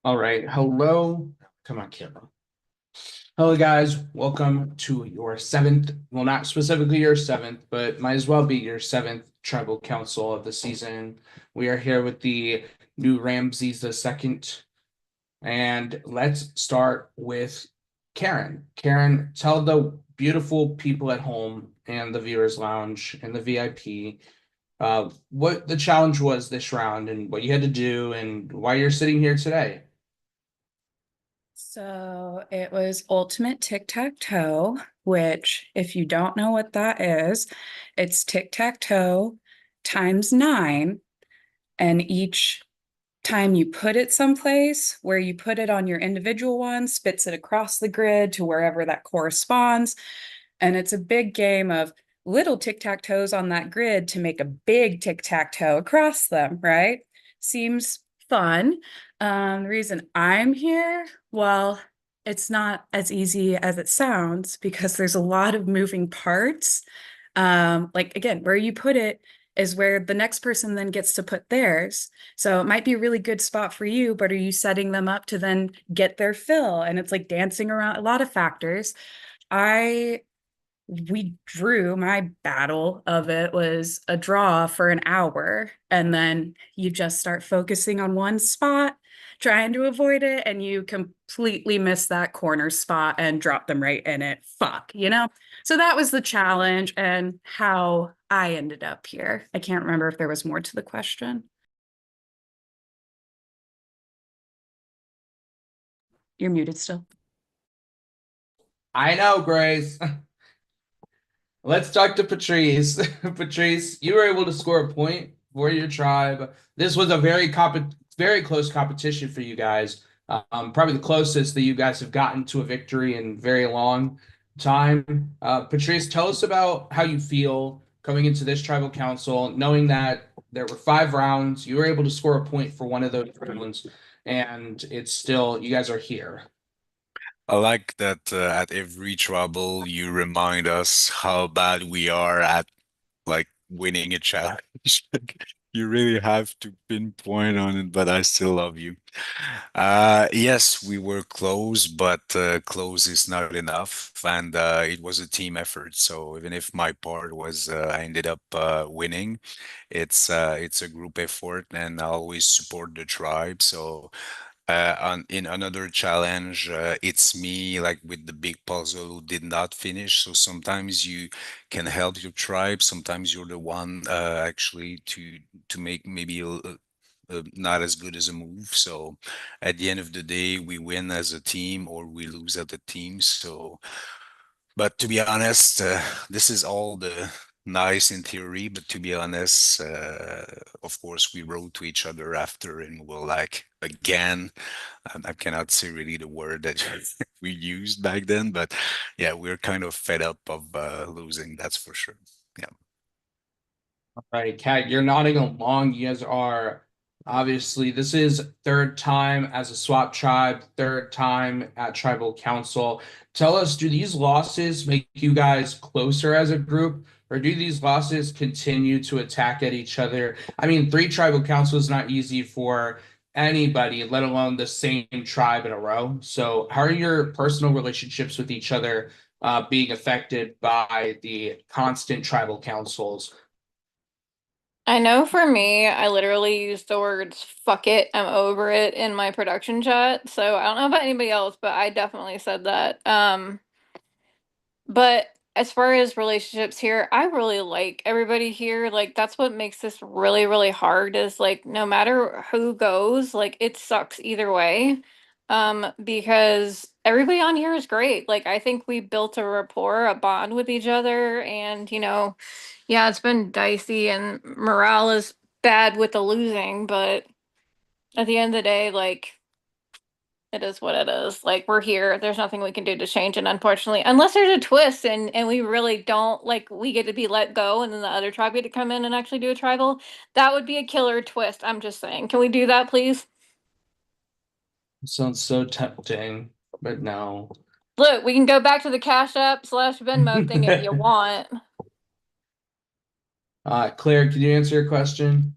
All right. Hello. Come on, camera. Hello, guys. Welcome to your seventh, well, not specifically your seventh, but might as well be your seventh tribal council of the season. We are here with the NuRamses the second. And let's start with Karen. Karen, tell the beautiful people at home and the viewers lounge and the VIP what the challenge was this round and what you had to do and why you're sitting here today. So it was Ultimate Tic-Tac-Toe, which, if you don't know what that is, it's tic-tac-toe times nine. And each time you put it someplace, where you put it on your individual one, spits it across the grid to wherever that corresponds. And it's a big game of little tic-tac-toes on that grid to make a big tic-tac-toe across them, right? Seems fun. The reason I'm here, well, it's not as easy as it sounds because there's a lot of moving parts. Like again, where you put it is where the next person then gets to put theirs. So it might be a really good spot for you, but are you setting them up to then get their fill? And it's like dancing around a lot of factors. I we drew my battle of it was a draw for an hour, and then you just start focusing on one spot, trying to avoid it, and you completely miss that corner spot and drop them right in it. Fuck. So that was the challenge and how I ended up here. I can't remember if there was more to the question. You're muted still. I know, Grace. Let's talk to Patrice. Patrice, you were able to score a point for your tribe. This was a very close competition for you guys. Probably the closest that you guys have gotten to a victory in very long time. Patrice, tell us about how you feel coming into this tribal council, knowing that there were 5 rounds. You were able to score a point for one of those rounds, and it's still you guys are here. I like that at every trouble you remind us how bad we are at like winning a challenge. Like, you really have to pinpoint on it, but I still love you. Yes, we were close, but close is not enough, and it was a team effort. So even if my part was, I ended up winning, it's a group effort, and I always support the tribe. So in another challenge, it's me like with the big puzzle who did not finish. So sometimes you can help your tribe. Sometimes you're the one actually to make maybe not as good as a move. So at the end of the day, we win as a team or we lose as a team. So but to be honest, this is all the nice in theory, but to be honest, of course, we wrote to each other after and we're like, again, I cannot say really the word that we used back then, but yeah, we're kind of fed up of losing, that's for sure. Yeah. Right, Kat, you're nodding along. You guys are obviously this is third time as a swap tribe, third time at tribal council. Tell us, do these losses make you guys closer as a group, or do these losses continue to attack at each other? I mean, three tribal council is not easy for anybody, let alone the same tribe in a row. So, how are your personal relationships with each other being affected by the constant tribal councils? I know for me, I literally use the words fuck it, I'm over it in my production chat. So I don't know about anybody else, but I definitely said that. But as far as relationships here, I really like everybody here. Like that's what makes this really, really hard is like no matter who goes, like it sucks either way. Because everybody on here is great. Like I think we built a rapport, a bond with each other, and yeah, it's been dicey and morale is bad with the losing, but at the end of the day, like it is what it is. Like we're here. There's nothing we can do to change it, unfortunately. Unless there's a twist and we really don't like we get to be let go and then the other tribe get to come in and actually do a tribal. That would be a killer twist. I'm just saying. Can we do that, please? Sounds so tempting, but no. Look, we can go back to the Cash App slash Venmo thing if you want. Claire, can you answer your question?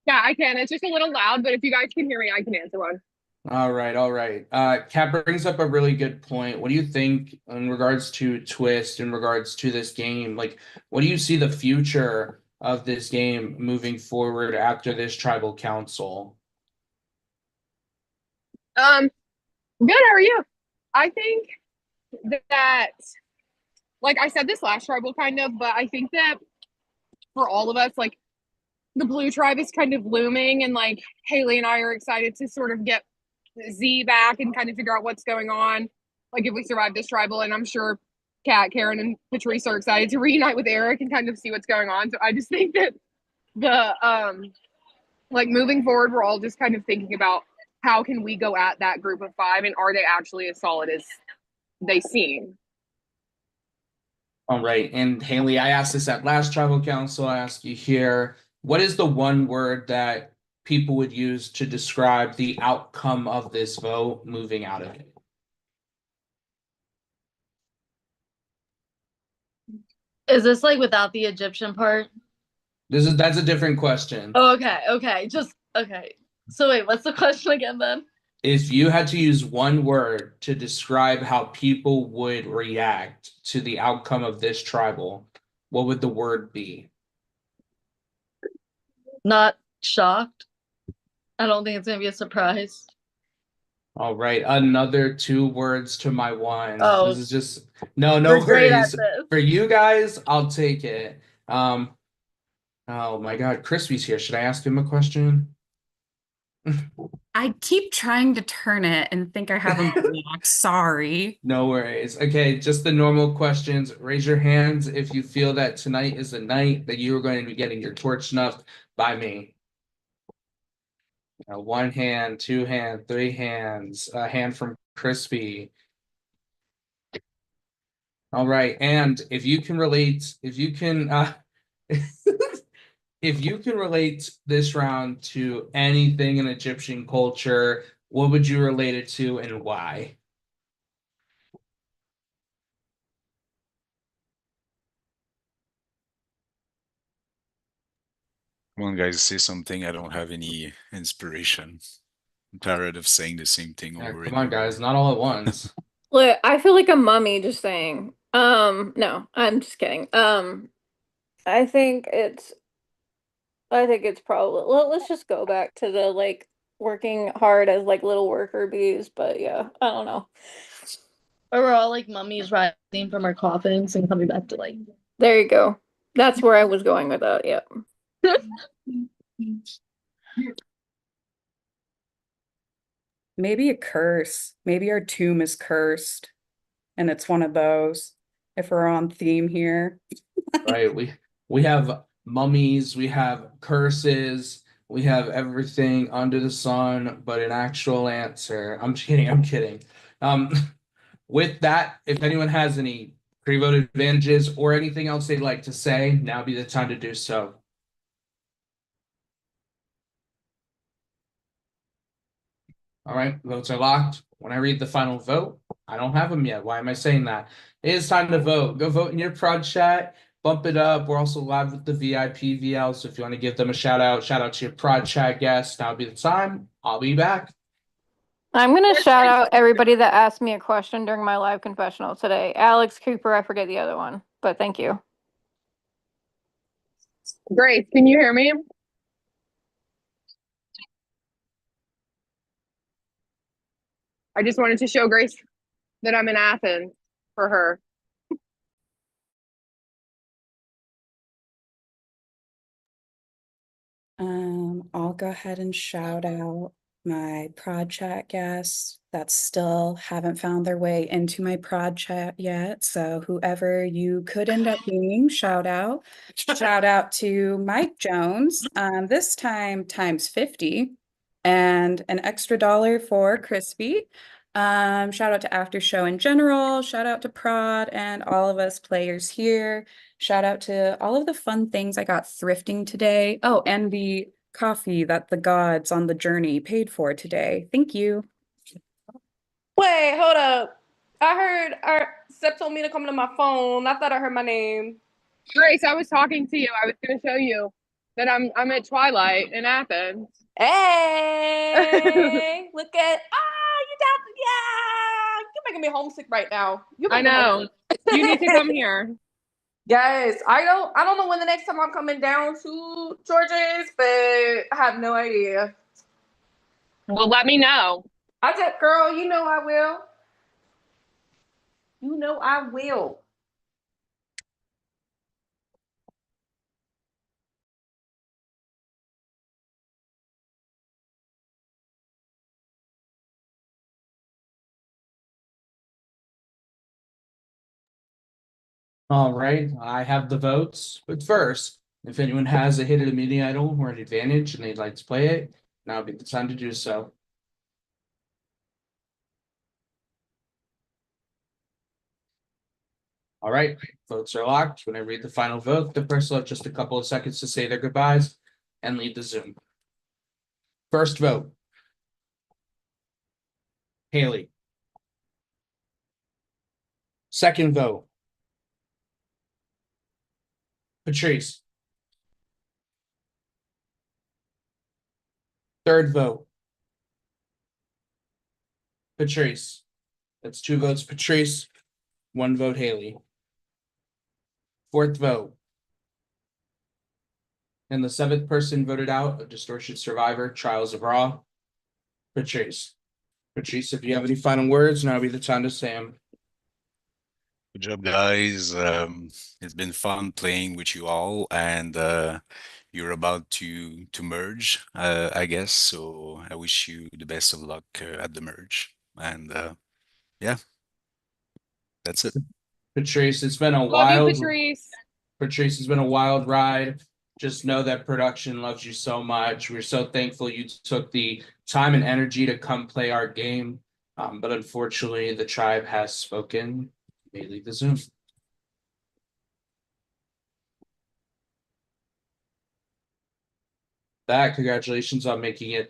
Yeah, I can. It's just a little loud, but if you guys can hear me, I can answer one. All right, all right. Kat brings up a really good point. What do you think in regards to Twist, in regards to this game? Like, what do you see the future of this game moving forward after this tribal council? Good, how are you? I think that, like I said this last tribal kind of, but I think that for all of us, like the blue tribe is kind of looming, and like Haley and I are excited to sort of get Z back and kind of figure out what's going on. Like if we survive this tribal, and I'm sure Kat, Karen, and Patrice are excited to reunite with Eric and kind of see what's going on. So I just think that the like moving forward, we're all just kind of thinking about how can we go at that group of 5, and are they actually as solid as they seem? All right, and Haley, I asked this at last tribal council. I ask you here, what is the one word that people would use to describe the outcome of this vote moving out of it? Is this like without the Egyptian part? That's a different question. Oh, okay. Just okay. So wait, what's the question again then? If you had to use one word to describe how people would react to the outcome of this tribal, what would the word be? Not shocked. I don't think it's gonna be a surprise. All right, another 2 words to my one. Oh. This is just no We're great at worries. this. For you guys, I'll take it. Oh my God, Crispy's here. Should I ask him a question? I keep trying to turn it and think I have them blocked. Sorry. No worries. Okay, just the normal questions. Raise your hands if you feel that tonight is the night that you are going to be getting your torch snuffed by me. 1 hand, 2 hand, 3 hands, a hand from Crispy. All right, and if you can relate, if you can if you can relate this round to anything in Egyptian culture, what would you relate it to and why? Come on, guys, say something. I don't have any inspiration. I'm tired of saying the same thing Yeah, over come and on, over. guys, not all at once. Look, I feel like a mummy just saying. No, I'm just kidding. I think it's probably let's just go back to the like working hard as like little worker bees, but yeah, I don't know. Or we're all like mummies rising from our coffins and coming back to life. There you go. That's where I was going with that. Yep. Maybe a curse. Maybe our tomb is cursed. And it's one of those. If we're on theme here. Right, we have mummies, we have curses, we have everything under the sun, but an actual answer. I'm kidding, I'm kidding. With that, if anyone has any pre-vote advantages or anything else they'd like to say, now be the time to do so. All right, votes are locked. When I read the final vote, I don't have them yet. Why am I saying that? It is time to vote. Go vote in your prod chat. Bump it up. We're also live with the VIP VL. So if you want to give them a shout out to your prod chat guests. Now be the time. I'll be back. I'm gonna shout out everybody that asked me a question during my live confessional today. Alex Cooper, I forget the other one, but thank you. Grace, can you hear me? I just wanted to show Grace that I'm in Athens for her. I'll go ahead and shout out my prod chat guests that still haven't found their way into my prod chat yet. So whoever you could end up being, shout out. Shout out to Mike Jones, this time times 50 and an extra $1 for Crispy. Shout out to After Show in general, shout out to Prod and all of us players here. Shout out to all of the fun things I got thrifting today. Oh, and the coffee that the gods on the journey paid for today. Thank you. Wait, hold up. I heard our Sep told me to come to my phone. I thought I heard my name. Grace, I was talking to you. I was going to show you that I'm at Twilight in Athens. Hey, look at you got yeah. You're making me homesick right now. You're I making me know. homesick. You need to come here. Yes, I don't know when the next time I'm coming down to Georgia is, but I have no idea. Well, let me know. I said, girl, you know I will. You know I will. All right, I have the votes, but first, if anyone has a hidden media idol or an advantage and they'd like to play it, now would be the time to do so. All right, votes are locked. When I read the final vote, the person will have just a couple of seconds to say their goodbyes and leave the Zoom. First vote. Haley. Second vote. Patrice. Third vote. Patrice. That's 2 votes Patrice, 1 vote Haley. Fourth vote. And the 7th person voted out, a distortion survivor, Trials of Raw, Patrice. Patrice, if you have any final words, now would be the time to say them. Good job, guys. It's been fun playing with you all, and you're about to merge, I guess. So I wish you the best of luck at the merge. And yeah, that's it. Patrice, it's been a Love you, wild Patrice. Patrice, has been a wild ride. Just know that production loves you so much. We're so thankful you took the time and energy to come play our game. But unfortunately, the tribe has spoken. You may leave the Zoom. That, congratulations on making it